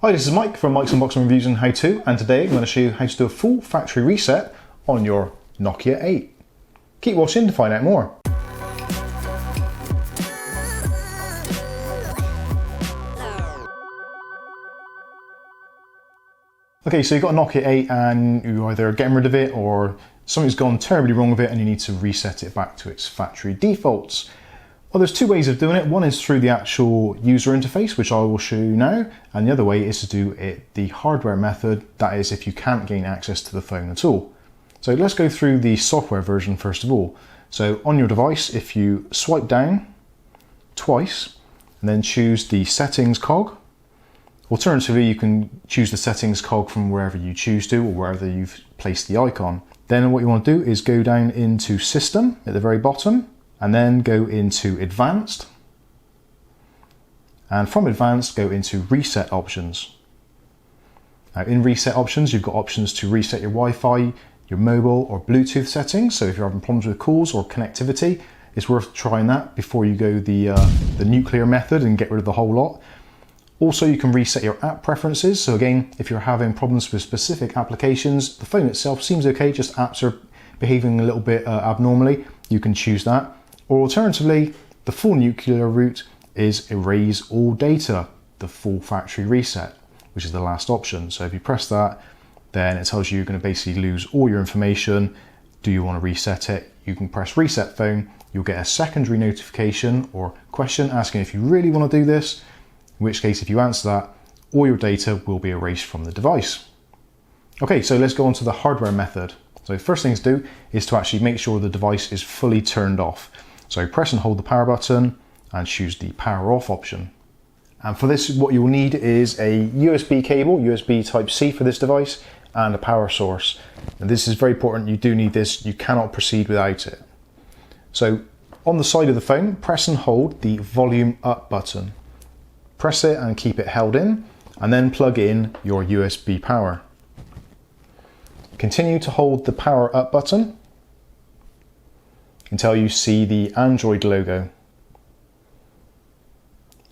Hi, this is Mike from Mike's Unboxing Reviews and How To, and today I'm going to show you how to do a full factory reset on your Nokia 8. Keep watching to find out more. Okay, so you've got a Nokia 8 and you're either getting rid of it or something's gone terribly wrong with it and you need to reset it back to its factory defaults. Well, there's two ways of doing it. One is through the actual user interface, which I will show you now, and the other way is to do it the hardware method, that is if you can't gain access to the phone at all. So let's go through the software version first of all. So on your device, if you swipe down twice and then choose the settings cog, alternatively you can choose the settings cog from wherever you choose to or wherever you've placed the icon. Then what you want to do is go down into System at the very bottom, and then go into Advanced, and from Advanced go into Reset Options. Now in Reset Options you've got options to reset your Wi-Fi, your mobile or Bluetooth settings, so if you're having problems with calls or connectivity it's worth trying that before you go the nuclear method and get rid of the whole lot. Also you can reset your app preferences, so again if you're having problems with specific applications, the phone itself seems okay, just apps are behaving a little bit abnormally, you can choose that. Or alternatively, the full nuclear route is erase all data, the full factory reset, which is the last option. So if you press that, then it tells you you're going to basically lose all your information. Do you want to reset it? You can press reset phone. You'll get a secondary notification or question asking if you really want to do this, in which case if you answer that, all your data will be erased from the device. Okay, so let's go on to the hardware method. So the first thing to do is to actually make sure the device is fully turned off. So press and hold the power button and choose the power off option. And for this, what you will need is a USB cable, USB Type-C for this device, and a power source. And this is very important, you do need this, you cannot proceed without it. So on the side of the phone, press and hold the volume up button. Press it and keep it held in, and then plug in your USB power. Continue to hold the power up button until you see the Android logo.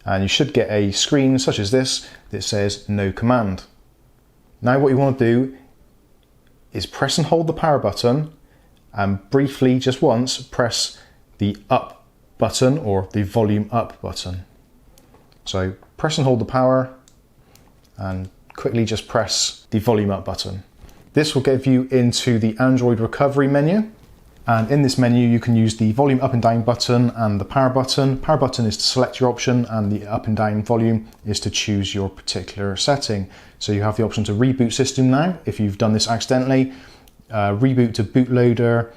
And you should get a screen such as this that says no command. Now what you want to do is press and hold the power button and briefly, just once, press the up button or the volume up button. So press and hold the power and quickly just press the volume up button. This will get you into the Android recovery menu. And in this menu, you can use the volume up and down button and the power button. Power button is to select your option and the up and down volume is to choose your particular setting. So you have the option to reboot system now, if you've done this accidentally, reboot to bootloader,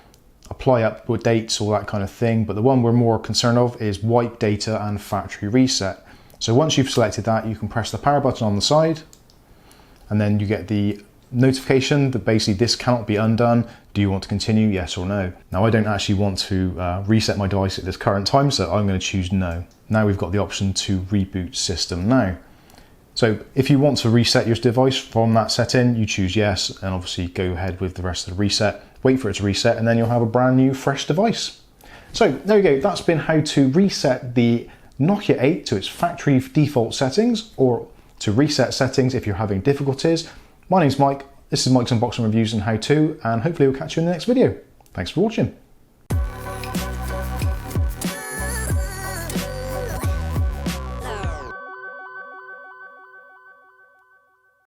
apply updates, all that kind of thing. But the one we're more concerned of is wipe data and factory reset. So once you've selected that, you can press the power button on the side and then you get the notification that basically this cannot be undone. Do you want to continue, yes or no? Now I don't actually want to reset my device at this current time, so I'm going to choose no. Now we've got the option to reboot system now. So if you want to reset your device from that setting, you choose yes, and obviously go ahead with the rest of the reset. Wait for it to reset and then you'll have a brand new fresh device. So there you go, that's been how to reset the Nokia 8 to its factory default settings, or to reset settings if you're having difficulties. My name's Mike, this is Mike's Unboxing Reviews and How To, and hopefully we'll catch you in the next video. Thanks for watching.